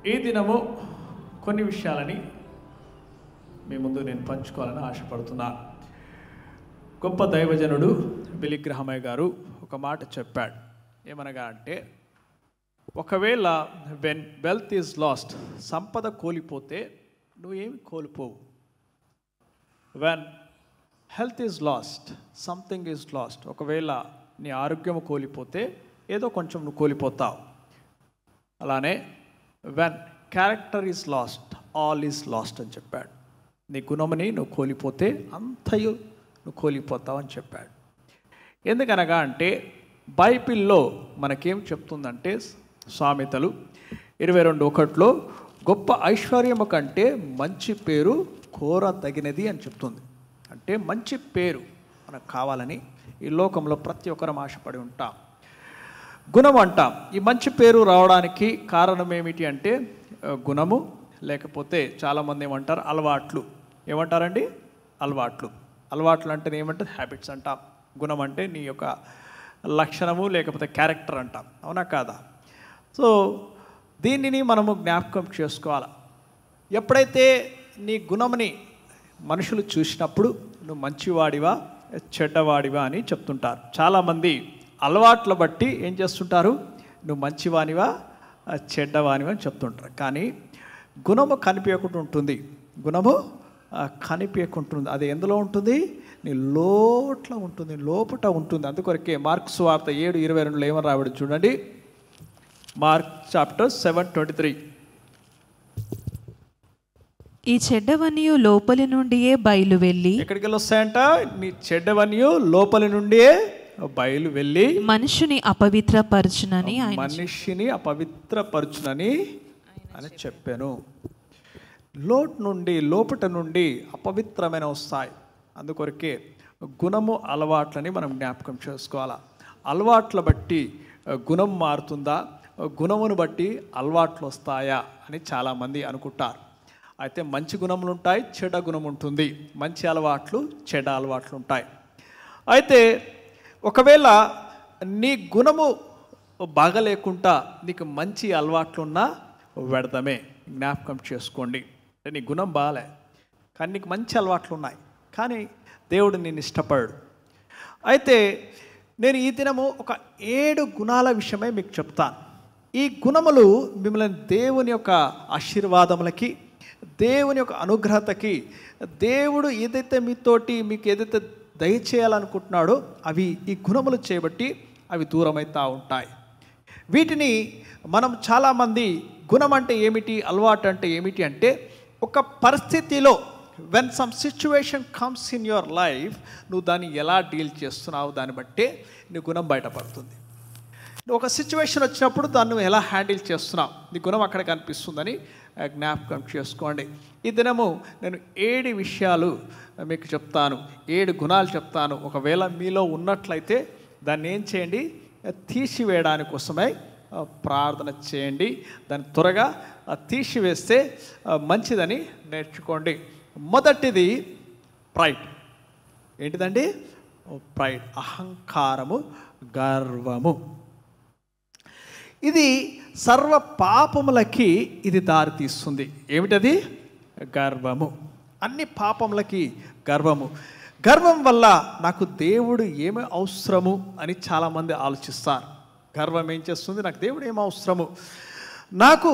ఈ దినము కొన్ని విషయాలని మీ ముందు నేను పంచుకోవాలని ఆశపడుతున్నాను. గొప్ప దైవజనుడు బిల్లీ గ్రహామ్ గారు ఒక మాట చెప్పాడు. ఏమనగా అంటే, ఒకవేళ వెన్ వెల్త్ ఈజ్ లాస్ట్, సంపద కోల్పోతే నువ్వేమి కోల్పోవు. When health is lost, something is lost. ఒకవేళ నీ ఆరోగ్యం కోల్పోతే ఏదో కొంచెం నువ్వు కోల్పోతావు. అలానే when character is lost, all is lost అని చెప్పాడు. నీ గుణముని నువ్వు కోల్పోతే అంతయు నువ్వు కోల్పోతావు అని చెప్పాడు. ఎందుకనగా అంటే బైబిల్లో మనకేం చెప్తుందంటే, సామెతలు 22:1 గొప్ప ఐశ్వర్యము కంటే మంచి పేరు కోరదగినది అని చెప్తుంది. అంటే మంచి పేరు మనకు కావాలని ఈ లోకంలో ప్రతి ఒక్కరం ఆశపడి ఉంటాం. గుణం అంటాం. ఈ మంచి పేరు రావడానికి కారణం ఏమిటి అంటే గుణము, లేకపోతే చాలామంది ఏమంటారు అలవాట్లు. ఏమంటారండి? అలవాట్లు. అలవాట్లు అంటే ఏమంటారు? హ్యాబిట్స్ అంటాం. గుణం అంటే నీ యొక్క లక్షణము, లేకపోతే క్యారెక్టర్ అంటాం. అవునా కాదా? సో దీనిని మనము జ్ఞాపకం చేసుకోవాలి. ఎప్పుడైతే నీ గుణముని మనుషులు చూసినప్పుడు నువ్వు మంచివాడివా చెడ్డవాడివా అని చెప్తుంటారు. చాలామంది అలవాట్ల బట్టి ఏం చేస్తుంటారు? నువ్వు మంచివానివా చెడ్డవానివా అని చెప్తుంటారు. కానీ గుణము కనిపించకుండా ఉంటుంది. గుణము కనిపించకుంటుంది. అది ఎందులో ఉంటుంది? నీ లోట్ల ఉంటుంది, లోపట ఉంటుంది. అందుకొరకే మార్కు సువార్త 7:22 ఏమని రాబడి చూడండి. Mark chapter 7:23. ఈ చెడ్డవనియు లోపలి నుండియే బయలు వెళ్ళి. ఎక్కడికి వెళ్ళి వస్తాయంట? నీ చెడ్డవనియు లోపలి నుండియే బయలు వెళ్ళి మనిషిని అపవిత్రపరచునని మనిషిని అపవిత్రపరచునని అని చెప్పాను. లోపట నుండి అపవిత్రమైన వస్తాయి. అందుకొరకే గుణము అలవాట్లని మనం జ్ఞాపకం చేసుకోవాలా. అలవాట్ల బట్టి గుణం మారుతుందా, గుణమును బట్టి అలవాట్లు వస్తాయా అని చాలామంది అనుకుంటారు. అయితే మంచి గుణములు ఉంటాయి, చెడ్డ గుణం ఉంటుంది. మంచి అలవాట్లు, చెడ్డ అలవాట్లు ఉంటాయి. అయితే ఒకవేళ నీ గుణము బాగలేకుండా నీకు మంచి అలవాట్లున్నా వ్యర్థమే. జ్ఞాపకం చేసుకోండి. అంటే నీ గుణం బాగాలే, కానీ నీకు మంచి అలవాట్లు ఉన్నాయి, కానీ దేవుడు నిన్ను ఇష్టపడు. అయితే నేను ఈ దినము ఒక 7 గుణాల విషయమై మీకు చెప్తాను. ఈ గుణములు మిమ్మల్ని దేవుని యొక్క ఆశీర్వాదములకి, దేవుని యొక్క అనుగ్రహతకి, దేవుడు ఏదైతే మీకు ఏదైతే దయచేయాలనుకుంటున్నాడో అవి ఈ గుణములు చేయబట్టి అవి దూరమవుతూ ఉంటాయి. వీటిని మనం చాలామంది గుణం అంటే ఏమిటి, అలవాటు అంటే ఏమిటి అంటే, ఒక పరిస్థితిలో when some situation comes in your life, నువ్వు దాన్ని ఎలా డీల్ చేస్తున్నావు దాన్ని బట్టే నీ గుణం బయటపడుతుంది. నువ్వు ఒక సిచ్యువేషన్ వచ్చినప్పుడు దాన్ని నువ్వు ఎలా హ్యాండిల్ చేస్తున్నావు, నీ గుణం అక్కడ కనిపిస్తుందని జ్ఞాపకం చేసుకోండి. ఈ దినము నేను 7 విషయాలు మీకు చెప్తాను, 7 గుణాలు చెప్తాను. ఒకవేళ మీలో ఉన్నట్లయితే దాన్ని ఏం చేయండి? తీసివేయడానికి కోసమై ప్రార్థన చేయండి. దాన్ని త్వరగా తీసివేస్తే మంచిదని నేర్చుకోండి. మొదటిది ప్రైడ్. ఏంటిదండి? ప్రైడ్, అహంకారము, గర్వము. ఇది సర్వ పాపములకి ఇది దారి తీస్తుంది. ఏమిటది? గర్వము. అన్ని పాపములకి గర్వము. గర్వం వల్ల నాకు దేవుడు ఏమి అవసరము అని చాలామంది ఆలోచిస్తారు. గర్వం ఏం చేస్తుంది? నాకు దేవుడు ఏమి అవసరము, నాకు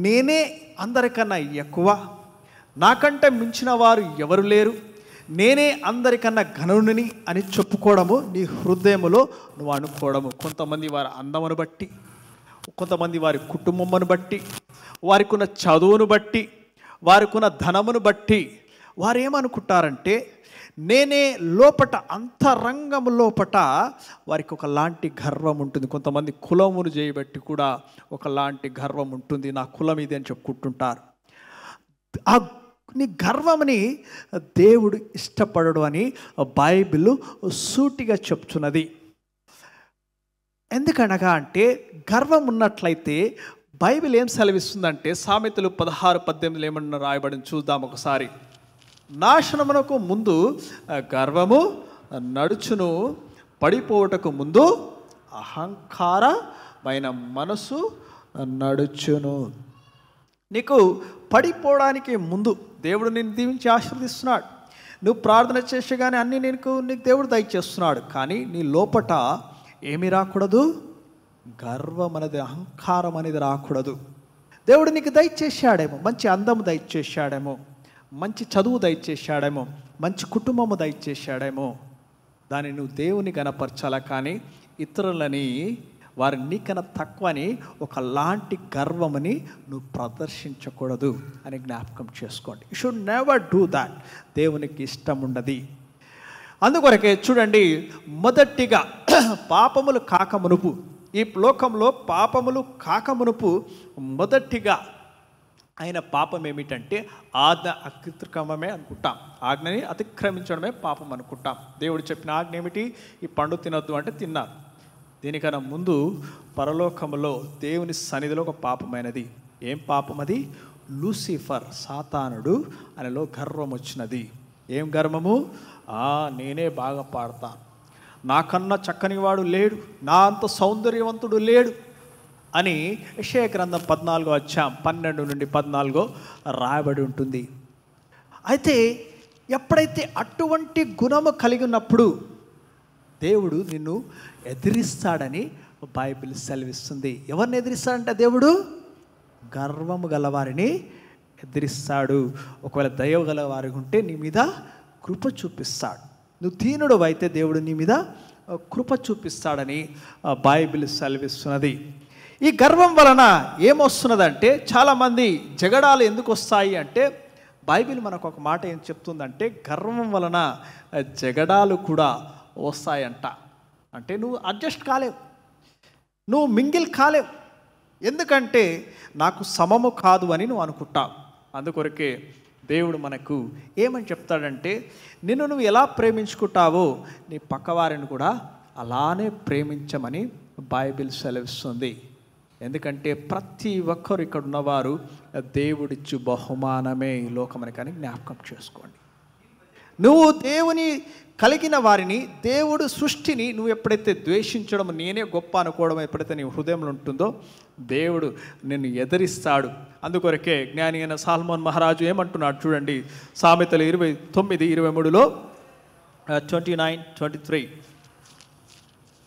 నేనే అందరికన్నా ఎక్కువ, నాకంటే మించిన వారు ఎవరు లేరు, నేనే అందరికన్నా ఘనుని అని చెప్పుకోవడము నీ హృదయములో నువ్వు అనుకోవడము. కొంతమంది వారి అందమును బట్టి, కొంతమంది వారి కుటుంబమును బట్టి, వారికి ఉన్న చదువును బట్టి, వారికి ఉన్న ధనమును బట్టి వారు ఏమనుకుంటారంటే, నేనే లోపట అంతరంగము లోపట వారికి ఒకలాంటి గర్వం ఉంటుంది. కొంతమంది కులమును చేయబట్టి కూడా ఒకలాంటి గర్వం ఉంటుంది. నా కులం ఇది అని చెప్పుకుంటుంటారు. ఆ నీ గర్వముని దేవుడు ఇష్టపడడు అని బైబిల్ సూటిగా చెప్తున్నది. ఎందుకనగా అంటే గర్వం ఉన్నట్లయితే బైబిల్ ఏం సెలవిస్తుందంటే, సామెతలు 16:18 ఏమన్నా రాయబడింది చూద్దాం ఒకసారి. నాశనమునకు ముందు గర్వము నడుచును, పడిపోవటకు ముందు అహంకారమైన మనసు నడుచును. నీకు పడిపోవడానికి ముందు దేవుడు నిన్ను దీవించి ఆశీర్వదిస్తున్నాడు. నువ్వు ప్రార్థన చేసేగానే అన్నీ నీకు దేవుడు దయచేస్తున్నాడు. కానీ నీ లోపట ఏమీ రాకూడదు, గర్వం అనేది, అహంకారం అనేది రాకూడదు. దేవుడు నీకు దయచేశాడేమో, మంచి అందము దయచేశాడేమో, మంచి చదువు దయచేశాడేమో, మంచి కుటుంబము దయచేశాడేమో, దాన్ని నువ్వు దేవుని కనపరచాలా. కానీ ఇతరులని, వారి నీకన్నా తక్కువని ఒకలాంటి గర్వమని నువ్వు ప్రదర్శించకూడదు అని జ్ఞాపకం చేసుకోండి. You should never do that. దేవునికి ఇష్టం ఉండదు. అందుకొరకే చూడండి, మొదటిగా పాపములు కాకమునుపు, ఈ లోకంలో పాపములు కాకమునుపు మొదటిగా ఆయన పాపం ఏమిటంటే ఆజ్ఞ అతిక్రమమే అనుకుంటాం. ఆజ్ఞని అతిక్రమించడమే పాపం అనుకుంటాం. దేవుడు చెప్పిన ఆజ్ఞ ఏమిటి? ఈ పండు తినొద్దు అంటే తిన్నారు. దీనికన్నా ముందు పరలోకములో దేవుని సన్నిధిలో ఒక పాపమైనది. ఏం పాపం అది? లూసిఫర్, సాతానుడు ఆయనలో గర్వం వచ్చినది. ఏం గర్వము? నేనే బాగా పాడతాను, నాకన్నా చక్కని వాడు లేడు, నా అంత సౌందర్యవంతుడు లేడు అని యెషయా గ్రంథం 14:12-14 రాయబడి ఉంటుంది. అయితే ఎప్పుడైతే అటువంటి గుణము కలిగి ఉన్నప్పుడు దేవుడు నిన్ను ఎదిరిస్తాడని బైబిల్ సెలవిస్తుంది. ఎవరిని ఎదిరిస్తాడంటే దేవుడు గర్వము గలవారిని ఎదిరిస్తాడు. ఒకవేళ దయ గలవారి ఉంటే నీ మీద కృప చూపిస్తాడు. నువ్వు దీనుడు అయితే దేవుడు నీ మీద కృప చూపిస్తాడని బైబిల్ సెలవిస్తున్నది. ఈ గర్వం వలన ఏమొస్తున్నదంటే, చాలామంది జగడాలు ఎందుకు వస్తాయి అంటే, బైబిల్ మనకు ఒక మాట ఏం చెప్తుందంటే, గర్వం వలన జగడాలు కూడా వస్తాయంట. అంటే నువ్వు అడ్జస్ట్ కాలేవు, నువ్వు మింగిల్ కాలేవు. ఎందుకంటే నాకు సమము కాదు అని నువ్వు అనుకుంటావు. అందుకొరకే దేవుడు మనకు ఏమని చెప్తాడంటే, నిన్ను నువ్వు ఎలా ప్రేమించుకుంటావో నీ పక్కవారిని కూడా అలానే ప్రేమించమని బైబిల్ సెలవిస్తుంది. ఎందుకంటే ప్రతి ఒక్కరు ఇక్కడ ఉన్నవారు దేవుడిచ్చు బహుమానమే ఈ లోకమని కానీ జ్ఞాపకం చేసుకోండి. నువ్వు దేవుని కలిగిన వారిని, దేవుడు సృష్టిని నువ్వు ఎప్పుడైతే ద్వేషించడం, నేనే గొప్ప అనుకోవడం ఎప్పుడైతే నీ హృదయంలో ఉంటుందో దేవుడు నిన్ను ఎదిరిస్తాడు. అందుకొరకే జ్ఞాని అయిన సాల్మోన్ మహారాజు ఏమంటున్నాడు చూడండి, సామెతలు 29:23 29:23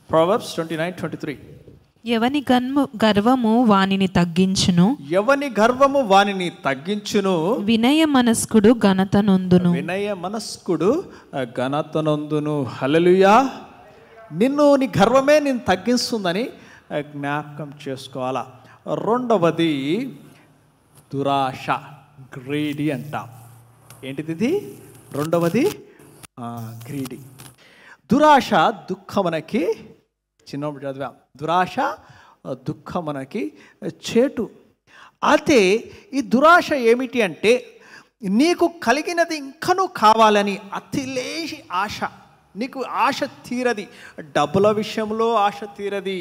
Proverbs 29:23 ఎవని గర్వము వానిని తగ్గించును, ఎవని గర్వము వానిని తగ్గించును, వినయ మనస్కుడు ఘనత నొందును, వినయ మనస్కుడు ఘనత నొందును. హల్లెలూయా. నిన్ను నీ గర్వమే నేను తగ్గిస్తుందని జ్ఞాపకం చేసుకోవాలా. రెండవది దురాశ, గ్రీడీ అంటాం. ఏంటిది ఇది? రెండవది గ్రీడీ. దురాశ దుఃఖమునకి, చిన్నప్పుడు చదివాం, దురాశ దుఃఖమునకి చేటు. అయితే ఈ దురాశ ఏమిటి అంటే, నీకు కలిగినది ఇంకనూ కావాలని అతిలేసి ఆశ. నీకు ఆశ తీరది, డబ్బుల విషయంలో ఆశ తీరది,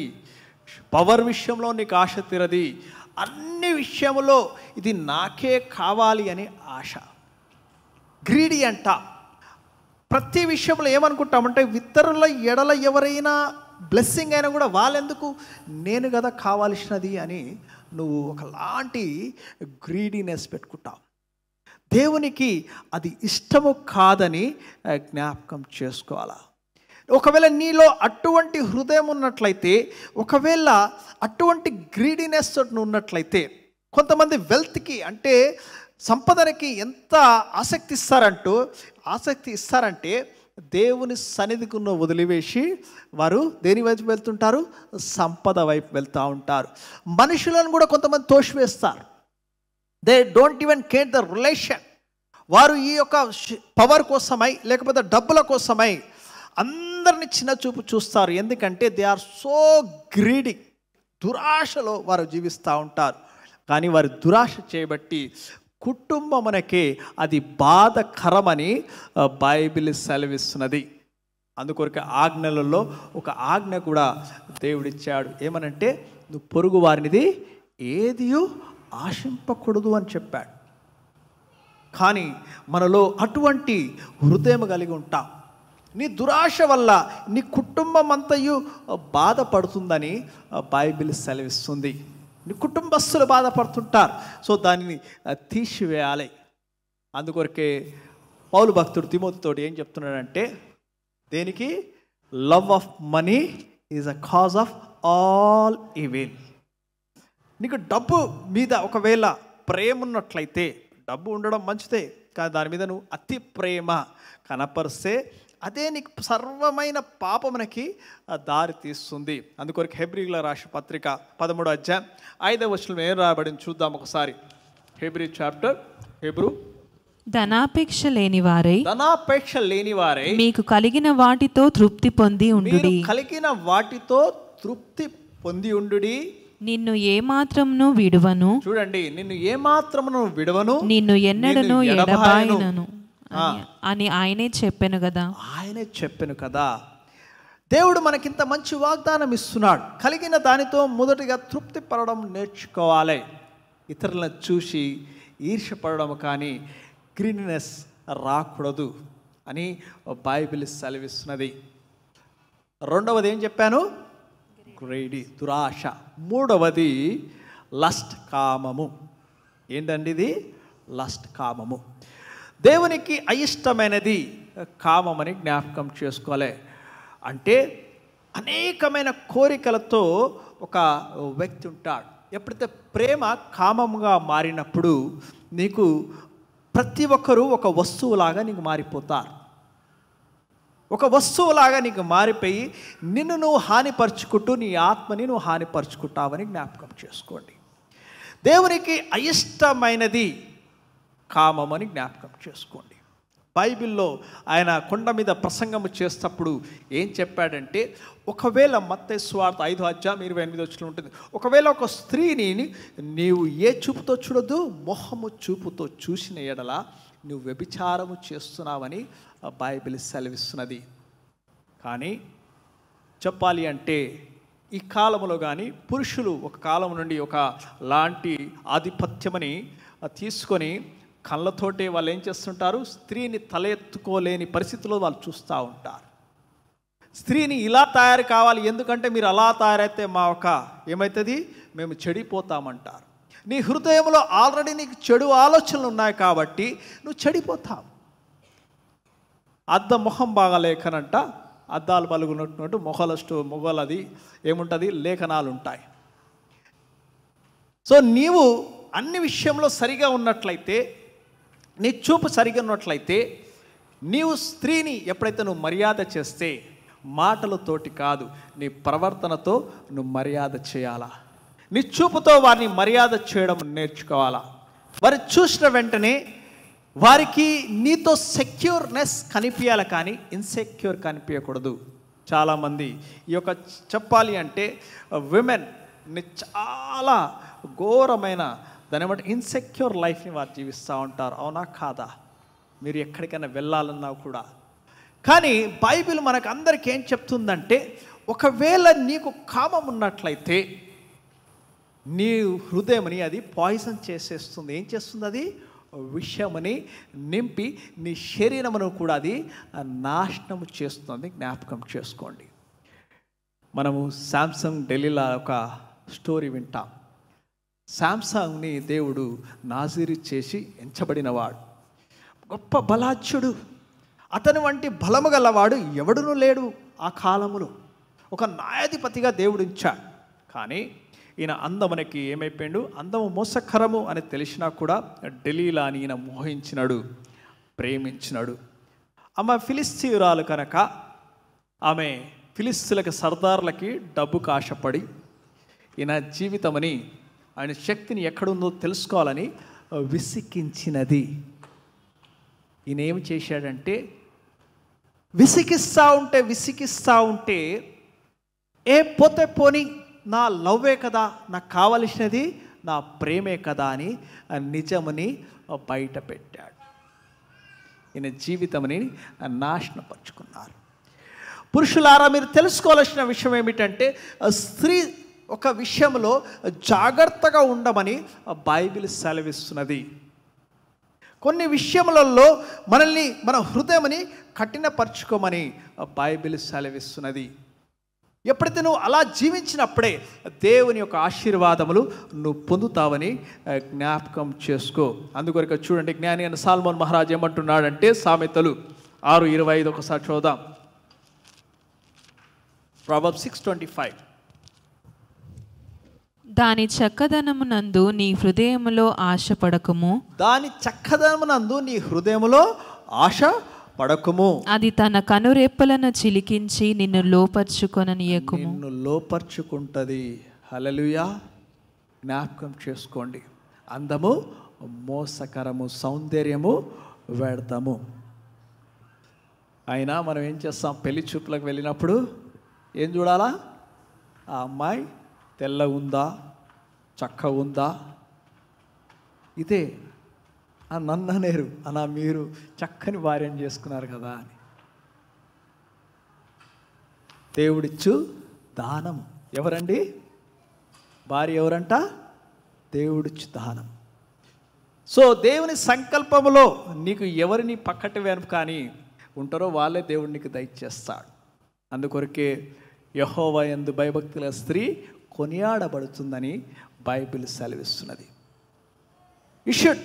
పవర్ విషయంలో నీకు ఆశ తీరది, అన్ని విషయంలో ఇది నాకే కావాలి అని ఆశ. గ్రీడీ అంట. ప్రతి విషయంలో ఏమనుకుంటామంటే, ఇతరుల ఎడల ఎవరైనా బ్లెస్సింగ్ అయినా కూడా వాళ్ళెందుకు, నేను కదా కావాల్సినది అని నువ్వు ఒకలాంటి గ్రీడీనెస్ పెట్టుకుంటావు. దేవునికి అది ఇష్టము కాదని జ్ఞాపకం చేసుకోవాలా. ఒకవేళ నీలో అటువంటి హృదయం ఉన్నట్లయితే, ఒకవేళ అటువంటి గ్రీడీనెస్ ఉన్నట్లయితే, కొంతమంది వెల్త్కి అంటే సంపదకి ఎంత ఆసక్తి ఇస్తారంటే దేవుని సన్నిధికి వదిలివేసి వారు దేని వైపు వెళ్తుంటారు? సంపద వైపు వెళ్తూ ఉంటారు. మనుషులను కూడా కొంతమంది తోసివేస్తారు. They don't even care the relation. వారు ఈ యొక్క పవర్ కోసమై లేకపోతే డబ్బుల కోసమై అందరిని చిన్న చూపు చూస్తారు. ఎందుకంటే దే ఆర్ సో గ్రీడీ. దురాశలో వారు జీవిస్తూ ఉంటారు. కానీ వారి దురాశ చేయబట్టి కుటుంబమునకే అది బాధకరమని బైబిల్ సెలవిస్తున్నది. అందుకొరకు ఆజ్ఞలలో ఒక ఆజ్ఞ కూడా దేవుడిచ్చాడు. ఏమనంటే, నువ్వు పొరుగు వారినిది ఏది ఆశింపకూడదు అని చెప్పాడు. కానీ మనలో అటువంటి హృదయం కలిగి ఉంటాం. నీ దురాశ వల్ల నీ కుటుంబం అంతయు బాధపడుతుందని బైబిల్ సెలవిస్తుంది. నీ కుటుంబస్తులు బాధపడుతుంటారు. సో దానిని తీసివేయాలి. అందుకొరకే పౌలు భక్తుడు తిమోతితోటి ఏం చెప్తున్నాడంటే, దేనికి? Love of money is a cause of all evil. నీకు డబ్బు మీద ఒకవేళ ప్రేమ ఉన్నట్లయితే, డబ్బు ఉండడం మంచిదే, కానీ దాని మీద నువ్వు అతి ప్రేమ కనపరిస్తే అదే నీకు సర్వమైన పాపమునకి దారి తీస్తుంది. అందుకొరకు హెబ్రీయుల రాసిన పత్రిక 13వ అధ్యాయం 5వ వచనంలో ఏం రాయబడింది చూద్దాం ఒకసారి. హెబ్రీ చాప్టర్, హెబ్రూ, ధనాపేక్ష లేనివారై మీకు కలిగిన వాటితో తృప్తి పొంది ఉండుడి. కలిగిన వాటితో తృప్తి పొంది ఉండుడి. నిన్ను ఏమాత్రమును విడువను. చూడండి, నిన్ను ఏమాత్రమును విడువను, నిన్ను ఎన్నడను ఎడబాయనను అని ఆయనే చెప్పాను కదా. ఆయనే చెప్పాను కదా. దేవుడు మనకింత మంచి వాగ్దానం ఇస్తున్నాడు. కలిగిన దానితో మొదటిగా తృప్తి పడడం నేర్చుకోవాలి. ఇతరులను చూసి ఈర్ష్యపడడం కానీ గ్రీన్నెస్ రాకూడదు అని బైబిల్ సెలవిస్తున్నది. రెండవది ఏం చెప్పాను? గ్రేడీ, దురాశ. మూడవది లస్ట్, కామము. ఏంటండి ఇది? లస్ట్, కామము. దేవునికి అయిష్టమైనది కామమని జ్ఞాపకం చేసుకోవాలి. అంటే అనేకమైన కోరికలతో ఒక వ్యక్తి ఉంటాడు. ఎప్పుడైతే ప్రేమ కామముగా మారినప్పుడు నీకు ప్రతి ఒక్కరూ ఒక వస్తువులాగా నీకు మారిపోతారు. ఒక వస్తువులాగా నీకు మారిపోయి నిన్ను నువ్వు హానిపరుచుకుంటూ నీ ఆత్మని నువ్వు హానిపరుచుకుంటావని జ్ఞాపకం చేసుకోండి. దేవునికి అయిష్టమైనది కామమని జ్ఞాపకం చేసుకోండి. బైబిల్లో ఆయన కొండ మీద ప్రసంగము చేసేటప్పుడు ఏం చెప్పాడంటే, ఒకవేళ మత్తయి సువార్త 5వ అధ్యాయం 28వ వచనం ఉంటుంది. ఒకవేళ ఒక స్త్రీని నీవు ఏ చూపుతో చూడొద్దు, మొహము చూపుతో చూసిన ఎడల నువ్వు వ్యభిచారము చేస్తున్నావని బైబిల్ సెలవిస్తున్నది. కానీ చెప్పాలి అంటే ఈ కాలంలో కానీ పురుషులు ఒక కాలం నుండి ఒక లాంటి ఆధిపత్యమని తీసుకొని కళ్ళతోటే వాళ్ళు ఏం చేస్తుంటారు, స్త్రీని తల ఎత్తుకోలేని పరిస్థితిలో వాళ్ళు చూస్తూ ఉంటారు. స్త్రీని ఇలా తయారు కావాలి, ఎందుకంటే మీరు అలా తయారైతే మా ఒక ఏమవుతుంది, మేము చెడిపోతామంటారు. నీ హృదయంలో ఆల్రెడీ నీకు చెడు ఆలోచనలు ఉన్నాయి కాబట్టి నువ్వు చెడిపోతావు. అద్దం మొహం బాగా లేఖనంట, అద్దాలు పలుగునట్టు మొగలది ఏముంటుంది, లేఖనాలు ఉంటాయి. సో నీవు అన్ని విషయంలో సరిగా ఉన్నట్లయితే, నీ చూపు సరిగా ఉన్నట్లయితే, నీవు స్త్రీని ఎప్పుడైతే నువ్వు మర్యాద చేస్తే, మాటలతోటి కాదు నీ ప్రవర్తనతో నువ్వు మర్యాద చేయాలా. నీ చూపుతో వారిని మర్యాద చేయడం నేర్చుకోవాలా. వారు చూసిన వెంటనే వారికి నీతో సెక్యూర్నెస్ కనిపించాలి, కానీ ఇన్సెక్యూర్ కనిపించకూడదు. చాలామంది ఈ యొక్క చెప్పాలి అంటే విమెన్ని చాలా ఘోరమైన దాని బట్టి ఇన్సెక్యూర్ లైఫ్ని వారు జీవిస్తూ ఉంటారు. అవునా కాదా? మీరు ఎక్కడికైనా వెళ్ళాలన్నా కూడా. కానీ బైబిల్ మనకు అందరికీ ఏం చెప్తుందంటే, ఒకవేళ నీకు కామం ఉన్నట్లయితే నీ హృదయంని అది పాయిజన్ చేసేస్తుంది. ఏం చేస్తుంది? అది విషయమని నింపి నీ శరీరమును కూడా అది నాశనము చేస్తుంది. జ్ఞాపకం చేసుకోండి. మనము శాంసంగ్ ఢిల్లీలో ఒక స్టోరీ వింటాం. శాంసంగ్ని దేవుడు నాజీరు చేసి ఎంచబడినవాడు, గొప్ప బలాఢ్యుడు. అతని వంటి బలము గలవాడు ఎవడునూ లేడు ఆ కాలములో. ఒక న్యాయాధిపతిగా దేవుడు ఉంచాడు. కానీ ఈయన అందమునకి ఏమైపోయాడు, అందము మోసకరము అని తెలిసినా కూడా ఢిల్లీలో ఈయన మోహించినాడు, ప్రేమించినాడు. ఆమె ఫిలిస్తీయురాలు కనుక ఆమె ఫిలిస్తీన్లకు సర్దార్లకి డబ్బుకు ఆశపడి ఈయన జీవితమని, ఆయన శక్తిని ఎక్కడుందో తెలుసుకోవాలని విసికించినది. ఈయన ఏమి చేశాడంటే, విసికిస్తూ ఉంటే పోతే పోని, నా లవ్వే కదా, నాకు కావలసినది నా ప్రేమే కదా అని నిజమని బయట పెట్టాడు. ఈయన జీవితంని నాశనపరుచుకున్నారు. పురుషులారా, మీరు తెలుసుకోవాల్సిన విషయం ఏమిటంటే, స్త్రీ ఒక విషయంలో జాగ్రత్తగా ఉండమని బైబిల్ సెలవిస్తున్నది. కొన్ని విషయములలో మన హృదయమని కఠినపరచుకోమని బైబిల్ సెలవిస్తున్నది. ఎప్పుడైతే నువ్వు అలా జీవించినప్పుడే దేవుని యొక్క ఆశీర్వాదములు నువ్వు పొందుతావని జ్ఞాపకం చేసుకో. అందుకొరకు చూడండి, జ్ఞాని అయిన సాల్మోన్ మహారాజ్ ఏమంటున్నాడంటే, సామెతలు 6:25 ఒకసారి చూద్దాం. Proverbs 6:25. దాని చక్కదనమునందు నీ హృదయములో ఆశపడకము, దాని చక్కదనమునందు నీ హృదయములో ఆశ పడకము. అది తన కనురెప్పలను చిలికించి నిన్ను లోపర్చుకొననీయకుము. నిన్ను లోపర్చుకుంటది. హల్లెలూయా. జ్ఞాపకం చేసుకోండి, అందము మోసకరము, సౌందర్యము వ్యర్థము. అయినా మనం ఏం చేస్తాం, పెళ్లి చూపులకు వెళ్ళినప్పుడు ఏం చూడాలా? ఆ అమ్మాయి తెల్ల ఉందా, చక్క ఉందా, ఇదే నన్ను అనేరు అలా, మీరు చక్కని భార్యను చేసుకున్నారు కదా అని. దేవుడిచ్చు దానం. ఎవరండి భార్య? ఎవరంట? దేవుడిచ్చు దానం. సో దేవుని సంకల్పములో నీకు ఎవరిని పక్కటి వెనుక కానీ ఉంటారో వాళ్ళే దేవుడు నీకు దయచేస్తాడు. అందుకొరకే యెహోవా యందు భయభక్తుల స్త్రీ కొనియాడబడుతుందని బైబిల్ సెలవిస్తున్నది. You should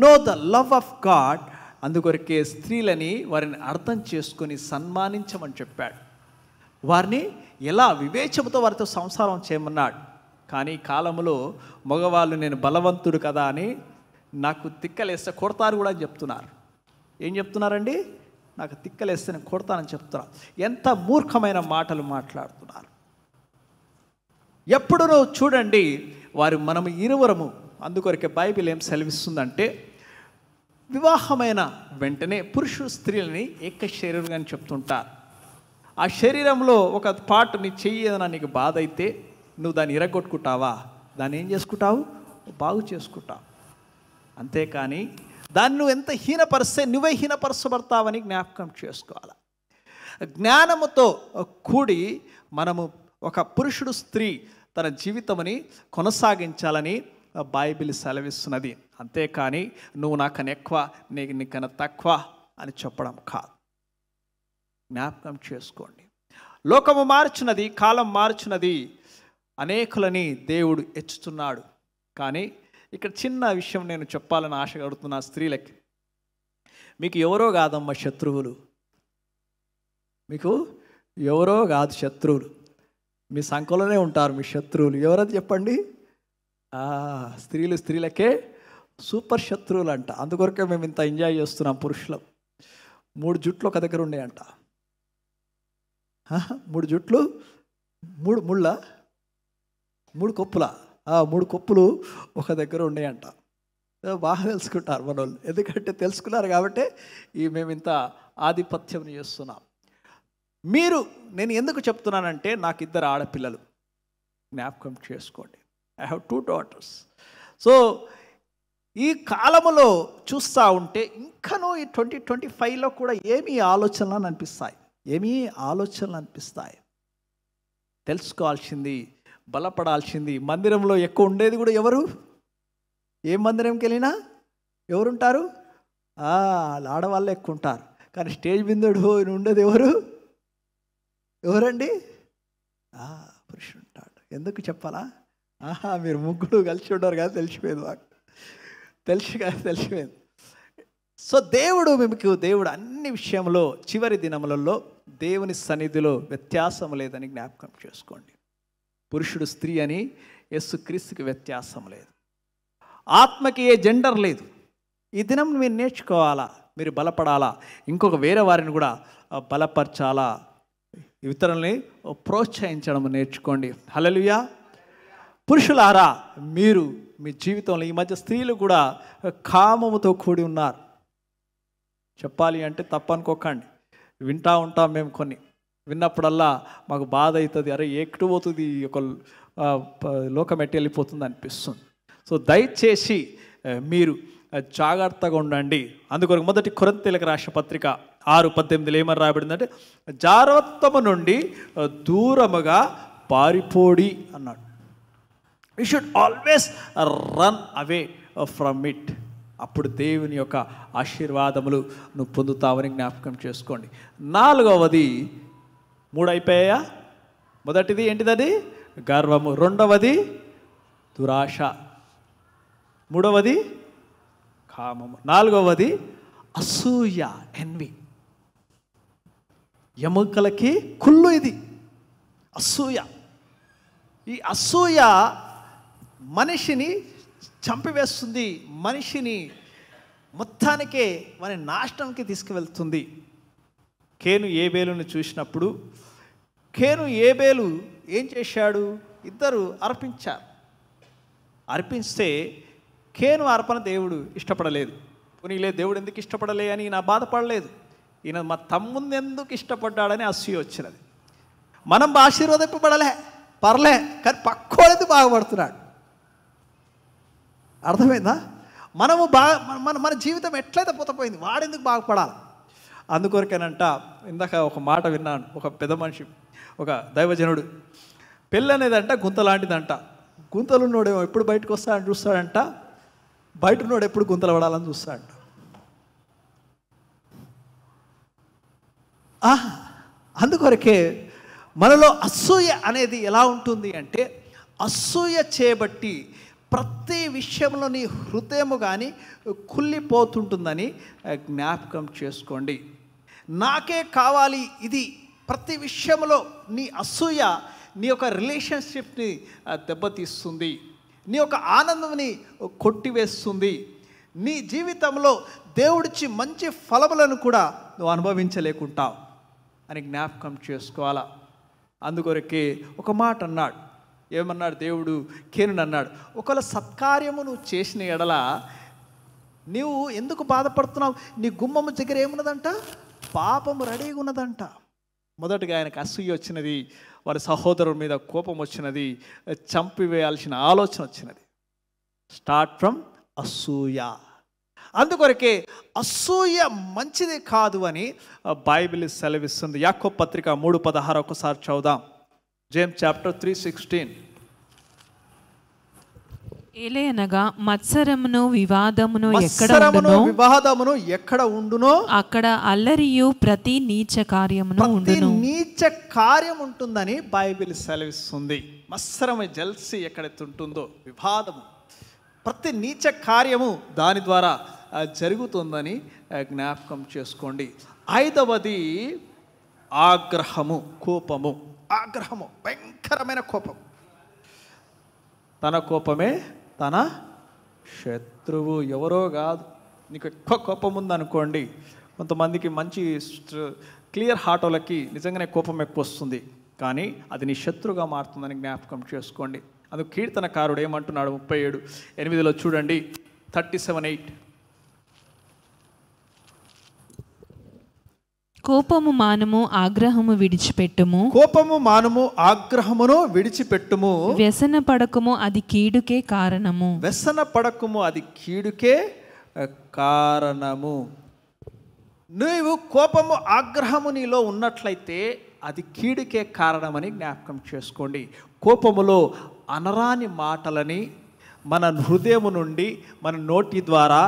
know the love of God. అందుకొరకే స్త్రీలని వారిని అర్థం చేసుకొని సన్మానించమని చెప్పాడు. వారిని ఎలా వివేచముతో వారితో సంసారం చేయమన్నాడు. కానీ కాలంలో మగవాళ్ళు నేను బలవంతుడు కదా అని నాకు తిక్కలేస్తే కొడతారు కూడా అని చెప్తున్నారు. ఏం చెప్తున్నారండి? నాకు తిక్కలేస్తే నేను కొడతానని చెప్తున్నారు. ఎంత మూర్ఖమైన మాటలు మాట్లాడుతున్నారు. ఎప్పుడు నువ్వు చూడండి, వారు మనము ఇరువురము. అందుకొరకే బైబిల్ ఏం సెలవిస్తుందంటే, వివాహమైన వెంటనే పురుషుడు స్త్రీలని ఏక శరీరంగా అని చెప్తుంటారు. ఆ శరీరంలో ఒక పార్ట్ నీ చెయ్యి ఏదైనా నీకు బాధ అయితే నువ్వు దాన్ని ఇరగొట్టుకుంటావా? దాన్ని ఏం చేసుకుంటావు? బాగు చేసుకుంటావు. అంతేకాని దాన్ని నువ్వు ఎంత హీనపరిస్తే నువ్వే హీనపరచబడతావని జ్ఞాపకం చేసుకోవాలి. జ్ఞానముతో కూడి మనము ఒక పురుషుడు స్త్రీ తన జీవితముని కొనసాగించాలని బైబిల్ సెలవిస్తున్నది. అంతేకాని నువ్వు నాకన్నా ఎక్కువ, నీకన్నా తక్కువ అని చెప్పడం కాదు. జ్ఞాపకం చేసుకోండి. లోకము మార్చున్నది, కాలం మార్చున్నది, అనేకులని దేవుడు హెచ్చుతున్నాడు. కానీ ఇక్కడ చిన్న విషయం నేను చెప్పాలని ఆశపడుతున్నా స్త్రీలకి. మీకు ఎవరో కాదమ్మా శత్రువులు, మీకు ఎవరో కాదు శత్రువులు, మీ సంఖ్యలోనే ఉంటారు మీ శత్రువులు. ఎవరది చెప్పండి? స్త్రీలకే సూపర్ శత్రువులు అంట. అందుకొరకే మేము ఇంత ఎంజాయ్ చేస్తున్నాం. పురుషులు 3 జుట్లు ఒక దగ్గర ఉండేయంట. 3 జుట్లు, 3 ముళ్ళ, 3 కొప్పుల, 3 కొప్పులు ఒక దగ్గర ఉండేయంట. బాగా తెలుసుకుంటారు మన వాళ్ళు. ఎందుకంటే తెలుసుకున్నారు కాబట్టి మేము ఇంత ఆధిపత్యం చేస్తున్నాం. నేను ఎందుకు చెప్తున్నానంటే, నాకు 2 ఆడపిల్లలు. జ్ఞాపకం చేసుకోండి. I have 2 daughters. సో ఈ కాలములో చూస్తూ ఉంటే ఇంకనూ ఈ 2025లో కూడా ఏమీ ఆలోచనలు అనిపిస్తాయి. తెలుసుకోవాల్సింది, బలపడాల్సింది. మందిరంలో ఎక్కువ ఉండేది కూడా ఎవరు? ఏ మందిరంకి వెళ్ళినా ఎవరుంటారు? ఆడవాళ్ళే ఎక్కువ ఉంటారు. కానీ స్టేజ్ బిందుడు ఉండేది ఎవరండి? పురుషుడు ఉంటాడు. ఎందుకు చెప్పాలా? మీరు ముగ్గురు కలిసి ఉంటారు కదా, తెలిసిపోయింది మాకు, తెలిసిపోయింది. సో దేవుడు అన్ని విషయంలో చివరి దినములలో దేవుని సన్నిధిలో వ్యత్యాసం లేదని జ్ఞాపకం చేసుకోండి. పురుషుడు స్త్రీ అని యేసుక్రీస్తుకి వ్యత్యాసం లేదు. ఆత్మకి ఏ జెండర్ లేదు. ఈ దినం మీరు నేర్చుకోవాలా, మీరు బలపడాలా, ఇంకొక వేరే వారిని కూడా బలపరచాలా, ఇతరుల్ని ప్రోత్సహించడం నేర్చుకోండి. హల్లెలూయా. పురుషులారా, మీరు మీ జీవితంలో ఈ మధ్య స్త్రీలు కూడా కామముతో కూడి ఉన్నారు. చెప్పాలి అంటే తప్పనుకోకండి, వింటూ ఉంటాం మేము. కొన్ని విన్నప్పుడల్లా మాకు బాధ అవుతుంది. అరే ఎక్కడ పోతుంది, ఒక లోకం ఎట్టి వెళ్ళిపోతుంది అనిపిస్తుంది. సో దయచేసి మీరు జాగ్రత్తగా ఉండండి. అందుకొరకు 1 కొరింథీయులకు రాసిన పత్రిక 6:18 ఏమని రాబడిందంటే, జారత్వము నుండి దూరముగా పారిపోడి అన్నాడు. You should always run away from it. అప్పుడు దేవుని యొక్క ఆశీర్వాదములు నువ్వు పొందుతావని జ్ఞాపకం చేసుకోండి. 4వది 3 అయిపోయా, మొదటిది ఏంటిది? అది గర్వము. రెండవది దురాశ. మూడవది కామము. నాలుగవది అసూయ, ఎన్వి. ఎముకలకి కుళ్ళు ఇది అసూయ. ఈ అసూయ మనిషిని చంపివేస్తుంది, మనిషిని మొత్తానికే మన నాశనంకి తీసుకువెళ్తుంది. కేను ఏబేలుని చూసినప్పుడు కేను ఏబేలు ఏం చేశాడు? ఇద్దరు అర్పించారు. అర్పిస్తే కేను అర్పణ దేవుడు ఇష్టపడలేదు. పోనీలే, దేవుడు ఎందుకు ఇష్టపడలే అని ఈయన బాధపడలేదు. ఈయన మా తమ్ముని ఎందుకు ఇష్టపడ్డాడని అసూయ వచ్చినది. మనం ఆశీర్వదింపబడలే, పర్లే, కానీ పక్కోడిది బాగుపడుతున్నాడు. అర్థమైందా? మనము మన జీవితం ఎట్లయితే పోతపోయింది, వాడెందుకు బాగుపడాలి? అందుకొరకేనంట, ఇందాక ఒక మాట విన్నాను. ఒక పెద్ద మనిషి, ఒక దైవజనుడు, పెళ్ళి అనేదంట గుంత లాంటిదంట. గుంతలున్నోడేమో ఎప్పుడు బయటకు వస్తాడని చూస్తాడంట, బయట ఉన్నోడు ఎప్పుడు గుంతలు పడాలని చూస్తాడంట. అందుకొరకే మనలో అసూయ అనేది ఎలా ఉంటుంది అంటే, అసూయ చేయబట్టి ప్రతి విషయంలో నీ హృదయము కానీ కుళ్ళిపోతుంటుందని జ్ఞాపకం చేసుకోండి. నాకే కావాలి ఇది. ప్రతి విషయంలో నీ అసూయ నీ యొక్క రిలేషన్షిప్ని దెబ్బతీస్తుంది, నీ యొక్క ఆనందంని కొట్టివేస్తుంది. నీ జీవితంలో దేవుడిచ్చి మంచి ఫలములను కూడా నువ్వు అనుభవించలేకుంటావు అని జ్ఞాపకం చేసుకోవాలా. అందుకొరకే ఒక మాట అన్నాడు. ఏమన్నాడు దేవుడు? కేనుని అన్నాడు, ఒకవేళ సత్కార్యము నువ్వు చేసిన ఎడల నీవు ఎందుకు బాధపడుతున్నావు? నీ గుమ్మము దగ్గర ఏమున్నదంట? పాపము రెడీగా ఉన్నదంట. మొదటిగా ఆయనకు అసూయ వచ్చినది, వారి సహోదరుల మీద కోపం వచ్చినది, చంపివేయాల్సిన ఆలోచన వచ్చినది. స్టార్ట్ ఫ్రమ్ అసూయ. అందుకొరకే అసూయ మంచిది కాదు అని బైబిల్ సెలవిస్తుంది. యాకోబు పత్రిక 3:16 ఒకసారి చదువుదాం. James chapter 3:16. ఏలయనగా మత్సరమును వివాదమును ఎక్కడ ఉండునో అక్కడ అల్లరియు ప్రతి నీచ కార్యమును ఉండును. నీచ కార్యం ఉంటుందని బైబిల్ సెలవిస్తుంది. మత్సరము, జల్సి ఎక్కడైతే ఉంటుందో, వివాదము, ప్రతి నీచ కార్యము దాని ద్వారా జరుగుతుందని జ్ఞాపకం చేసుకోండి. ఐదవది ఆగ్రహము, కోపము. ఆగ్రహము, భయంకరమైన కోపం. తన కోపమే తన శత్రువు. ఎవరో కాదు. నీకు ఎక్కువ కోపం ఉందనుకోండి, కొంతమందికి మంచి క్లియర్ హార్ట్ వాళ్ళకి నిజంగానే కోపం ఎక్కువ వస్తుంది, కానీ అది నీ శత్రువుగా మారుతుందని జ్ఞాపకం చేసుకోండి. అందుకు కీర్తనకారుడు ఏమంటున్నాడు? 37:8 చూడండి. 37:8. కోపము మానము, ఆగ్రహము విడిచిపెట్టుము. కోపము మానము, ఆగ్రహమును విడిచిపెట్టుము. వ్యసన పడకము, అది కీడుకే కారణము. వ్యసన పడకము, అది కీడుకే కారణము. నీవు కోపము, ఆగ్రహము నీలో ఉన్నట్లయితే అది కీడుకే కారణమని జ్ఞాపకం చేసుకోండి. కోపములో అనరాని మాటలని మన హృదయము నుండి మన నోటి ద్వారా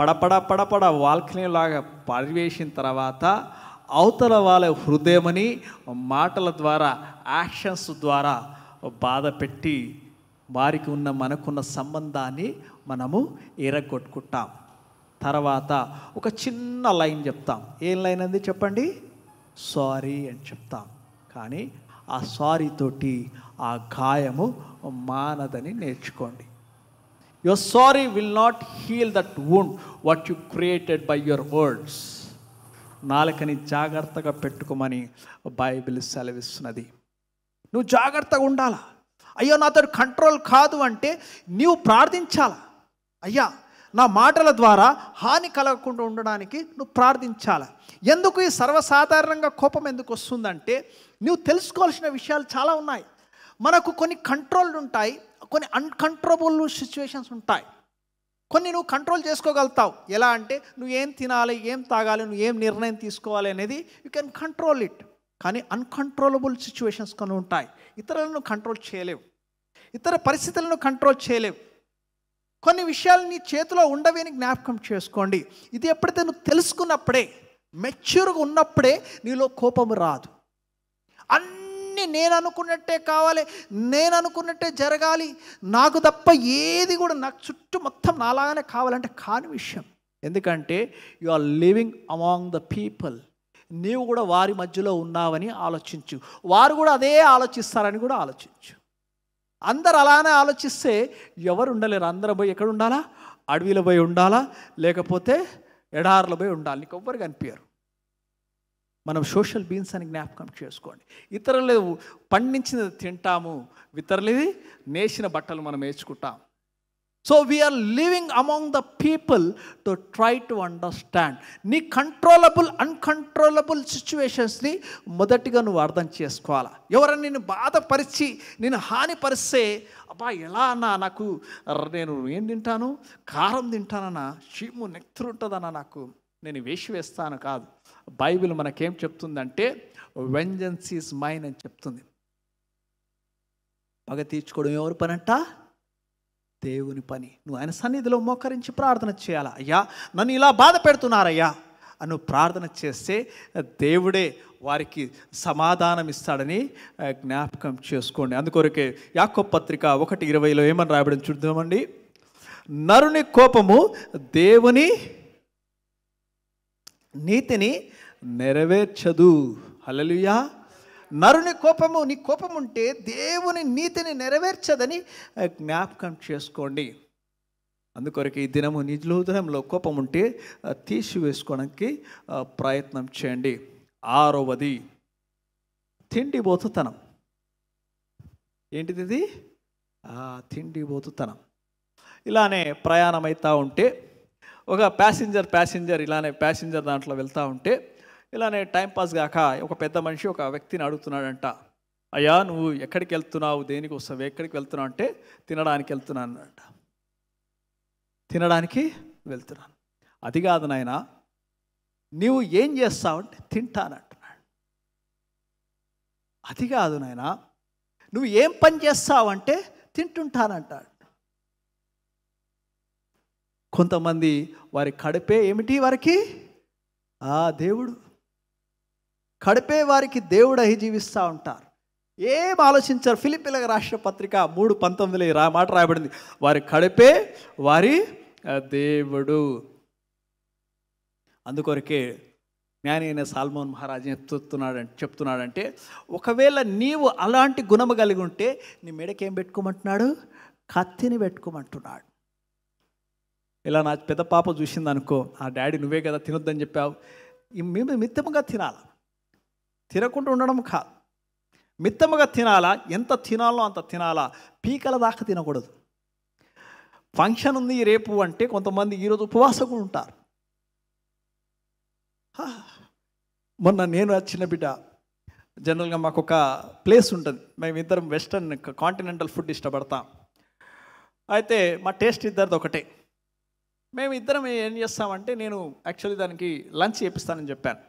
పడపడ వాల్కనీలాగా పరివేసిన తర్వాత అవతల వాళ్ళ హృదయమని మాటల ద్వారా, యాక్షన్స్ ద్వారా బాధ పెట్టి వారికి ఉన్న మనకున్న సంబంధాన్ని మనము ఎరగొట్టుకుంటాం. తర్వాత ఒక చిన్న లైన్ చెప్తాం. ఏం లైన్ అంది చెప్పండి? సారీ అని చెప్తాం. కానీ ఆ సారీ తోటి ఆ గాయము మానదని నేర్చుకోండి. Your sorry will not heal that wound what you created by your words. నాలుకని జాగ్రత్తగా పెట్టుకోమని బైబిల్ సెలవిస్తున్నది. నువ్వు జాగ్రత్తగా ఉండాలా. అయ్యో నాతో కంట్రోల్ కాదు అంటే నీవు ప్రార్థించాలా. అయ్యా నా మాటల ద్వారా హాని కలగకుండా ఉండడానికి నువ్వు ప్రార్థించాలా. ఎందుకు ఈ సర్వసాధారణంగా కోపం ఎందుకు వస్తుందంటే, నువ్వు తెలుసుకోవాల్సిన విషయాలు చాలా ఉన్నాయి. మనకు కొన్ని కంట్రోల్ ఉంటాయి, కొన్ని అన్కంట్రోలబుల్ సిచ్యువేషన్స్ ఉంటాయి. కొన్ని నువ్వు కంట్రోల్ చేసుకోగలుగుతావు. ఎలా అంటే నువ్వు ఏం తినాలి, ఏం తాగాలి, నువ్వు ఏం నిర్ణయం తీసుకోవాలి అనేది యూ కెన్ కంట్రోల్ ఇట్. కానీ అన్కంట్రోలబుల్ సిచ్యువేషన్స్ కొన్ని ఉంటాయి. ఇతరులను కంట్రోల్ చేయలేవు, ఇతర పరిస్థితులను కంట్రోల్ చేయలేవు. కొన్ని విషయాలు నీ చేతిలో ఉండవి అని జ్ఞాపకం చేసుకోండి. ఇది ఎప్పుడైతే నువ్వు తెలుసుకున్నప్పుడే, మెచ్యూర్గా ఉన్నప్పుడే నీలో కోపము రాదు. అన్ని అన్నీ నేను అనుకున్నట్టే కావాలి, నేను అనుకున్నట్టే జరగాలి, నాకు తప్ప ఏది కూడా నాకు చుట్టూ మొత్తం నాలాగానే కావాలంటే కాని విషయం. ఎందుకంటే you are living among the people. నీవు కూడా వారి మధ్యలో ఉన్నావని ఆలోచించు. వారు కూడా అదే ఆలోచిస్తారని కూడా ఆలోచించు. అందరు అలానే ఆలోచిస్తే ఎవరు ఉండలేరు. అందరూ పోయి ఎక్కడ ఉండాలా? అడవిలో పోయి ఉండాలా, లేకపోతే ఎడారిలో పోయి ఉండాలి. నీకు ఎవ్వరు కనిపించరు. మనం సోషల్ బీన్స్ అని జ్ఞాపకం చేసుకోండి. ఇతరులు పండించినది తింటాము, ఇతరులది నేసిన బట్టలు మనం వేసుకుంటాం. So we're living among the people to try to understand. నీ కంట్రోలబుల్ అన్కంట్రోలబుల్ సిచ్యువేషన్స్ని మొదటిగా నువ్వు అర్థం చేసుకోవాలా. ఎవరైనా నిన్ను బాధపరిచి నేను హానిపరిస్తే, అబ్బా ఎలా అన్నా, నాకు నేను ఏం తింటాను, కారం తింటానన్నా, చీము నెక్తురు ఉంటుందన్నా, నాకు నేను వేసి వేస్తాను కాదు. బైబిల్ మనకేం చెప్తుందంటే వెంజన్స్ ఈజ్ మైన్ అని చెప్తుంది. పగ తీర్చుకోవడం ఎవరి పని అంట? దేవుని పని. నువ్వు ఆయన సన్నిధిలో మోకరించి ప్రార్థన చేయాలా. అయ్యా నన్ను ఇలా బాధ పెడుతున్నారయ్యా అని నువ్వు ప్రార్థన చేస్తే దేవుడే వారికి సమాధానం ఇస్తాడని జ్ఞాపకం చేసుకోండి. అందుకొరకే యాకోబు పత్రిక 1:20 ఏమని రాయబడి చూద్దామండి. నరుని కోపము దేవుని నీతిని నెరవేర్చదు. హల్లెలూయా. నరుని కోపము, నీ కోపం ఉంటే దేవుని నీతిని నెరవేర్చదని జ్ఞాపకం చేసుకోండి. అందుకొరకు ఈ దినము నీ హృదయంలో కోపం ఉంటే తీసివేసుకోవడానికి ప్రయత్నం చేయండి. 6వది తిండిబోతుతనం. ఏంటిది ఇది? తిండిబోతుతనం. ఇలానే ప్రయాణం అవుతూ ఉంటే ఒక ప్యాసింజర్ ఇలానే ప్యాసింజర్ దాంట్లో వెళ్తూ ఉంటే ఇలానే టైంపాస్ కాక ఒక పెద్ద మనిషి ఒక వ్యక్తిని అడుగుతున్నాడంట, అయ్యా నువ్వు ఎక్కడికి వెళ్తున్నావు, దేనికి వస్తావు, ఎక్కడికి వెళ్తున్నావు అంటే తినడానికి వెళ్తున్నాను అంట. తినడానికి వెళ్తున్నాను. అది కాదు నాయన, నీవు ఏం చేస్తావు అంటే తింటానంటున్నాడు. అది కాదు నాయన, నువ్వు ఏం పని చేస్తావు అంటే తింటుంటానంటాడు. కొంతమంది వారి కడుపే ఏమిటి? వారికి దేవుడు. కడుపే వారికి దేవుడు అయి జీవిస్తూ ఉంటారు. ఏం ఆలోచించారు? ఫిలిప్పీలకు రాసిన పత్రిక 3:19 మాట రాయబడింది, వారి కడుపే వారి దేవుడు. అందుకొరకే జ్ఞాని అయిన సాల్మోన్ మహారాజు చెప్తున్నాడంటే ఒకవేళ నీవు అలాంటి గుణము కలిగి ఉంటే నీ మెడకేం పెట్టుకోమంటున్నాడు? కత్తిని పెట్టుకోమంటున్నాడు. ఇలా నా పెద్ద పాప చూసింది అనుకో, ఆ డాడీ నువ్వే కదా తినొద్దని చెప్పావు, మేము మిత్తముగా తినాలా, తినకుండా ఉండడం కాదు, మిత్తముగా తినాలా. ఎంత తినాలో అంత తినాలా, పీకల దాకా తినకూడదు. ఫంక్షన్ ఉంది రేపు అంటే కొంతమంది ఈరోజు ఉపవాసం ఉంటారు. మొన్న నేను వచ్చిన బిడ్డ, జనరల్గా మాకు ఒక ప్లేస్ ఉంటుంది, మేమిద్దరం వెస్టర్న్ కాంటినెంటల్ ఫుడ్ ఇష్టపడతాం. అయితే మా టేస్ట్ ఇద్దరిది ఒకటే. మేము ఇద్దరం ఏం చేస్తామంటే, నేను యాక్చువల్లీ దానికి లంచ్ చేపిస్తానని చెప్పాను.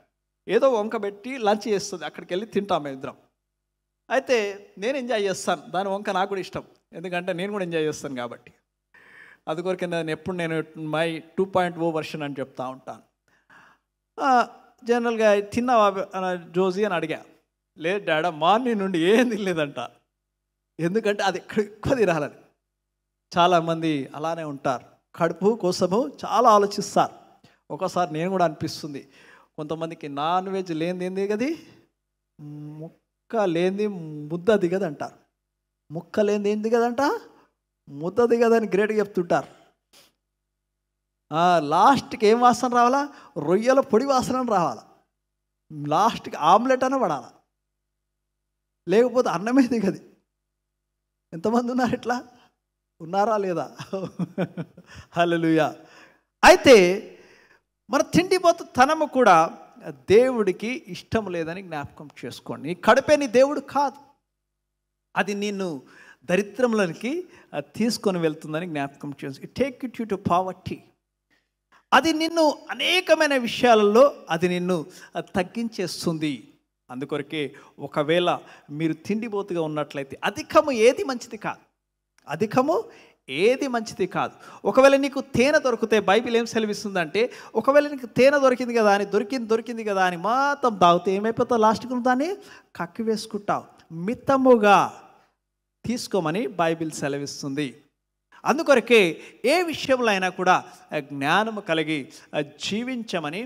ఏదో వంక పెట్టి లంచ్ చేస్తుంది, అక్కడికి వెళ్ళి తింటాం మేము ఇద్దరం. అయితే నేను ఎంజాయ్ చేస్తాను, దాని వంక నాకు కూడా ఇష్టం, ఎందుకంటే నేను కూడా ఎంజాయ్ చేస్తాను కాబట్టి. అందుకొరకే నేను మై 2.0 వర్షన్ అని చెప్తా ఉంటాను. జనరల్గా తిన్నావా జోజీ అని అడిగా. లేదు డాడా, మార్నింగ్ నుండి ఏం తినలేదంట. ఎందుకంటే అది ఎక్కువ తినాలని. చాలామంది అలానే ఉంటారు, కడుపు కోసము చాలా ఆలోచిస్తారు. ఒకసారి నేను కూడా అనిపిస్తుంది, కొంతమందికి నాన్ వెజ్ లేనిది ఏంది కది, ముక్క లేనిది ముద్ద దిగదంటారు. ముక్క లేనిది ఏంది కదంట, ముద్ద దిగదని గ్రేట్గా చెప్తుంటారు. లాస్ట్కి ఏం వాసన రావాలా? రొయ్యల పొడి వాసన రావాలా. లాస్ట్కి ఆమ్లెట్ అన్న పడాలా, లేకపోతే అన్నమే దిగది. ఎంతమంది ఉన్నారు ఇట్లా? ఉన్నారా లేదా? హల్లెలూయా. అయితే మన తిండిపోతుతనము కూడా దేవుడికి ఇష్టం లేదని జ్ఞాపకం చేసుకోండి. నీ కడుపే నీ దేవుడు కాదు, అది నిన్ను దరిద్రంలోనికి తీసుకొని వెళ్తుందని జ్ఞాపకం చేసుకో. It take it you to poverty. అది నిన్ను అనేకమైన విషయాలలో అది నిన్ను తగ్గించేస్తుంది. అందుకొరకే ఒకవేళ మీరు తిండిపోతుగా ఉన్నట్లయితే అధికము ఏది మంచిది కాదు, అధికము ఏది మంచిది కాదు. ఒకవేళ నీకు తేనె దొరికితే బైబిల్ ఏం సెలవిస్తుందంటే, ఒకవేళ నీకు తేనె దొరికింది కదా అని దొరికింది కదా అని మాత్రం తాగితే ఏమైపోతావు? లాస్ట్కి దాన్ని కక్కి వేసుకుంటావు. మితముగా తీసుకోమని బైబిల్ సెలవిస్తుంది. అందుకొరకే ఏ విషయంలో అయినా కూడా జ్ఞానము కలిగి జీవించమని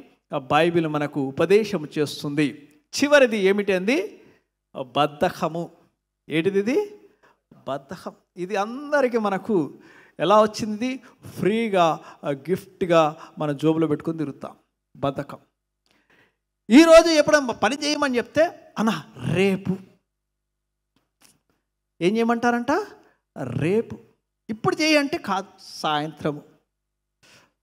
బైబిల్ మనకు ఉపదేశం చేస్తుంది. చివరిది ఏమిటండి? బద్ధకము. ఏంటిది? బద్ధకం. ఇది అందరికీ మనకు ఎలా వచ్చింది? ఫ్రీగా గిఫ్ట్గా మన జోబులో పెట్టుకొని తిరుగుతాం. బద్ధకం. ఈరోజు ఎప్పుడన్నా పని చేయమని చెప్తే అన్నా రేపు ఏం చేయమంటారంట? రేపు. ఇప్పుడు చేయంటే కాదు, సాయంత్రము.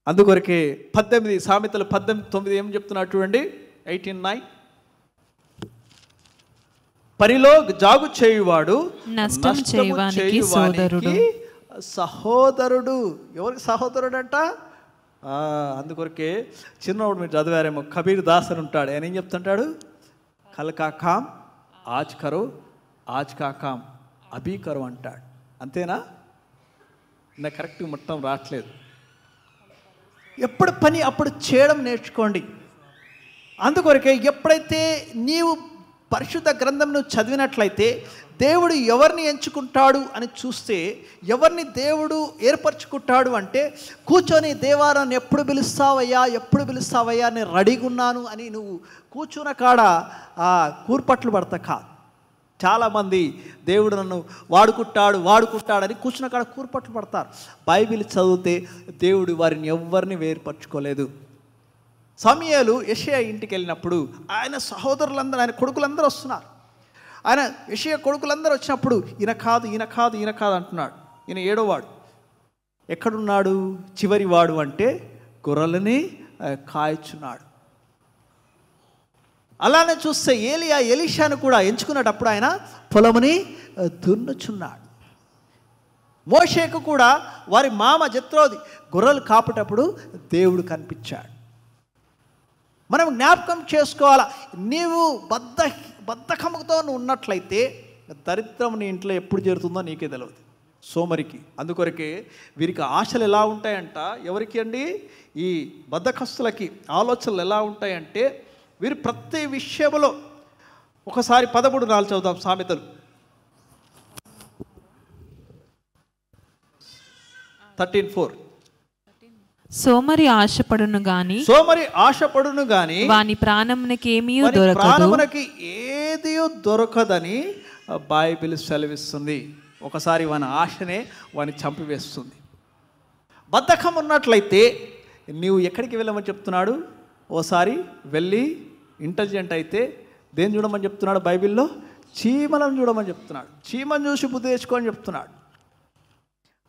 అందుకొరకే 18 సామెతలు 18:9 ఏం చెప్తున్నాడు చూడండి. 18:9 పనిలో జాగు చేయువాడు నష్టం చేయువానికి సోదరుడు. సహోదరుడు. ఎవరికి సహోదరుడు అంట? అందుకొరకే చిన్నప్పుడు మీరు చదివారేమో, కబీర్ దాస్ అని ఉంటాడు. ఆయన ఏం చెప్తుంటాడు? కల్ కా కామ్ ఆజ్ కరో, ఆజ్ కా కామ్ అభీ కరో అంటాడు. అంతేనా? నాకు కరెక్ట్ మొత్తం రావట్లేదు. ఎప్పుడు పని అప్పుడు చేయడం నేర్చుకోండి. అందుకొరకే ఎప్పుడైతే నీవు పరిశుద్ధ గ్రంథంను చదివినట్లయితే దేవుడు ఎవరిని ఎంచుకుంటాడు అని చూస్తే, ఎవరిని దేవుడు ఏర్పరచుకుంటాడు అంటే, కూర్చొని దేవా నన్ను ఎప్పుడు పిలుస్తావయ్యా, ఎప్పుడు పిలుస్తావయ్యా, నేను రెడీగా ఉన్నాను అని నువ్వు కూర్చున్న కాడ కూర్పట్లు పడతా కాదు. చాలామంది దేవుడు నన్ను వాడుకుంటాడని కూర్చున్న కాడ కూర్పట్లు పడతారు. బైబిల్ చదివితే దేవుడు వారిని ఎవరిని వేరుపరచుకోలేదు. సమూయేలు యెషయా ఇంటికి వెళ్ళినప్పుడు ఆయన సహోదరులందరూ, ఆయన కొడుకులందరూ వస్తున్నారు. ఆయన యెషయా కొడుకులందరూ వచ్చినప్పుడు ఈయన కాదు అంటున్నాడు. ఈయన ఏడోవాడు. ఎక్కడున్నాడు? చివరి వాడు అంటే గొర్రెలని కాయచున్నాడు. అలానే చూస్తే ఎలీషాను కూడా ఎంచుకున్నప్పుడు ఆయన పొలముని దున్నుచున్నాడు. మోషేకు కూడా వారి మామ జత్రోది గొర్రెలు కాపేటప్పుడు దేవుడు కనిపించాడు. మనం జ్ఞాపకం చేసుకోవాలా, నీవు బద్ధకముతో నువ్వు ఉన్నట్లయితే దరిద్రం నీ ఇంట్లో ఎప్పుడు చేరుతుందో నీకే తెలియదు, సోమరికి. అందుకొరకే వీరికి ఆశలు ఎలా ఉంటాయంట? ఎవరికి అండి? ఈ బద్ధకస్తులకి ఆలోచనలు ఎలా ఉంటాయంటే, వీరు ప్రతి విషయంలో ఒకసారి 13:4 చదువుతాం. సామెతలు 13:4. సోమరి ఆశపడును గాని వాని ప్రాణమునకి ఏది దొరకదని బైబిల్ సెలవిస్తుంది. ఒకసారి వాని ఆశనే వాని చంపివేస్తుంది. బద్ధకం ఉన్నట్లయితే నీవు ఎక్కడికి వెళ్ళమని చెప్తున్నాడు? ఓసారి వెళ్ళి ఇంటెలిజెంట్ అయితే దేని చూడమని చెప్తున్నాడు బైబిల్లో? చీమలను చూడమని చెప్తున్నాడు. చీమను చూసి బుద్ధి తెచ్చుకోని చెప్తున్నాడు.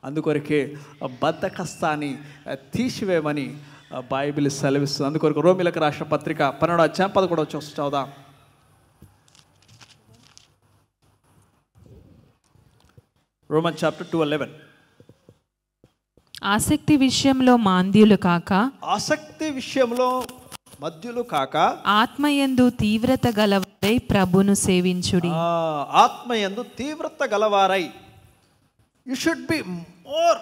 అందుకొరకే బద్ధకస్తాన్ని తీసివేయమని బైబిల్ సెలవిస్తుంది. అందుకొరకు రోమిలకు రాసిన పత్రిక 12:11 చదువుదాం. Roman chapter 2:11. ఆసక్తి విషయంలో మాంద్యులు కాక, ఆత్మయందు తీవ్రత గలవారై ప్రభును సేవించుడి. ఆత్మయందు తీవ్రత గలవారై. You should be more.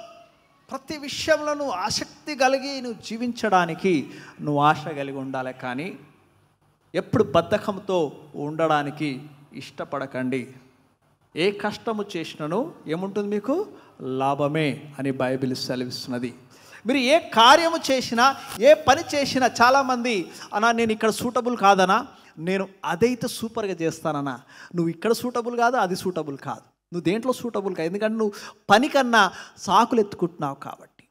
ప్రతి విషయంలో నువ్వు ఆసక్తి కలిగి నువ్వు జీవించడానికి నువ్వు ఆశ కలిగి ఉండాలి. కానీ ఎప్పుడు బద్ధకంతో ఉండడానికి ఇష్టపడకండి. ఏ కష్టము చేసినను ఏముంటుంది? మీకు లాభమే అని బైబిల్ సెలవిస్తున్నది. మీరు ఏ కార్యము చేసినా, ఏ పని చేసినా, చాలామంది అన్నా నేను ఇక్కడ సూటబుల్ కాదనా, నేను అదైతే సూపర్గా చేస్తానన్నా, నువ్వు ఇక్కడ సూటబుల్ కాదు, అది సూటబుల్ కాదు, నువ్వు దేంట్లో సూటబుల్ కాదు, ఎందుకంటే నువ్వు పని కన్నా సాకులు ఎత్తుకుంటున్నావు. కాబట్టి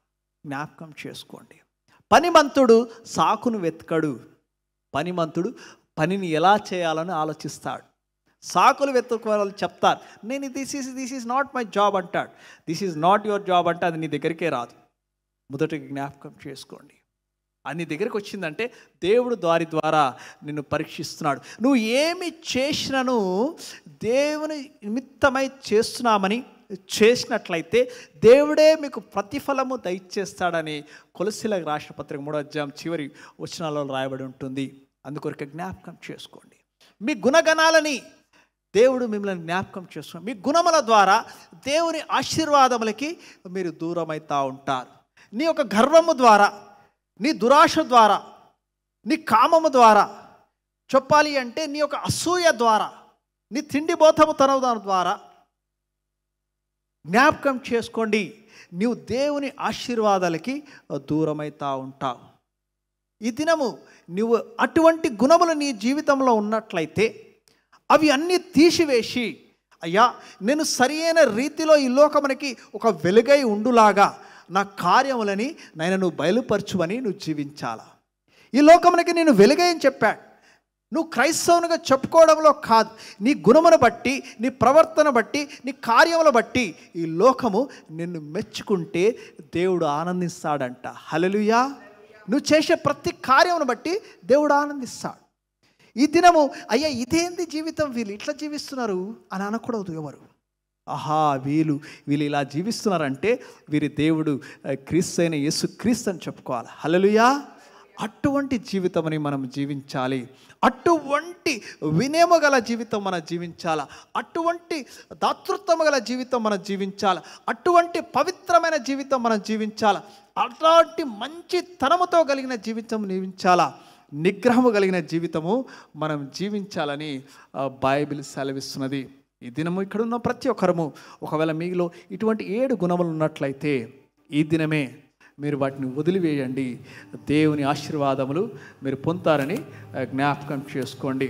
జ్ఞాపకం చేసుకోండి, పనిమంతుడు సాకును వెతకడు. పనిమంతుడు పనిని ఎలా చేయాలని ఆలోచిస్తాడు. సాకులు వెతుకోవాలని చెప్తారు. నేను this is not my job అంటాడు. This is not your job అంటే అది నీ దగ్గరికే రాదు. మొదటి జ్ఞాపకం చేసుకోండి. అది నీ దగ్గరికి వచ్చిందంటే దేవుడు దారి ద్వారా నిన్ను పరీక్షిస్తున్నాడు. నువ్వు ఏమి చేసినను దేవుని నిమిత్తమై చేస్తున్నామని చేసినట్లయితే దేవుడే మీకు ప్రతిఫలము దయచేస్తాడని కొలస్సీలకు రాసిన పత్రిక 3వ చివరి వచనాలలో రాయబడి ఉంటుంది. అందుకొరకు జ్ఞాపకం చేసుకోండి. మీ గుణగణాలని దేవుడు మిమ్మల్ని జ్ఞాపకం చేస్తున్నాడు. మీ గుణముల ద్వారా దేవుని ఆశీర్వాదములకి మీరు దూరమవుతూ ఉంటారు. నీ యొక్క గర్వము ద్వారా, నీ దురాశ ద్వారా, నీ కామము ద్వారా, చెప్పాలి అంటే నీ యొక్క అసూయ ద్వారా నీ తిండిబోతము తనవు ద్వారా జ్ఞాపకం చేసుకోండి. నీవు దేవుని ఆశీర్వాదాలకి దూరమైతా ఉంటావు. ఈ దినము నువ్వు అటువంటి గుణములు నీ జీవితంలో ఉన్నట్లయితే అవి అన్నీ తీసివేసి, అయ్యా నేను సరియైన రీతిలో ఈ లోకమునికి ఒక వెలుగై ఉండులాగా నా కార్యములని నాయన నువ్వు బయలుపరచువని నువ్వు జీవించాలా. ఈ లోకమునికి నేను వెలుగై అని చెప్పాడు. నువ్వు క్రైస్తవునిగా చెప్పుకోవడంలో కాదు, నీ గుణమును బట్టి, నీ ప్రవర్తన బట్టి, నీ కార్యముల బట్టి ఈ లోకము నిన్ను మెచ్చుకుంటే దేవుడు ఆనందిస్తాడంట. హల్లెలూయా. నువ్వు చేసే ప్రతి కార్యమును బట్టి దేవుడు ఆనందిస్తాడు. ఈ దినము అయ్యా ఇదేంది జీవితం, వీళ్ళు ఇట్లా జీవిస్తున్నారు అని అనకూడదు ఎవరు. ఆహా వీళ్ళు ఇలా జీవిస్తున్నారంటే వీరి దేవుడు క్రీస్తు అయిన యేసు క్రీస్తు అని చెప్పుకోవాలి. హల్లెలూయా. అటువంటి జీవితమని మనం జీవించాలి. అటువంటి వినయము గల జీవితం మనం జీవించాలా. అటువంటి దాతృత్వము గల జీవితం మనం జీవించాలా. అటువంటి పవిత్రమైన జీవితం మనం జీవించాలా. అలాంటి మంచి తనముతో కలిగిన జీవితం జీవించాలా. నిగ్రహము కలిగిన జీవితము మనం జీవించాలని బైబిల్ సెలవిస్తున్నది. ఈ దినము ఇక్కడ ఉన్న ప్రతి ఒక్కరము ఒకవేళ మీలో ఇటువంటి 7 గుణములు ఉన్నట్లయితే ఈ దినమే మీరు వాటిని వదిలివేయండి. దేవుని ఆశీర్వాదములు మీరు పొందుతారని జ్ఞాపకం చేసుకోండి.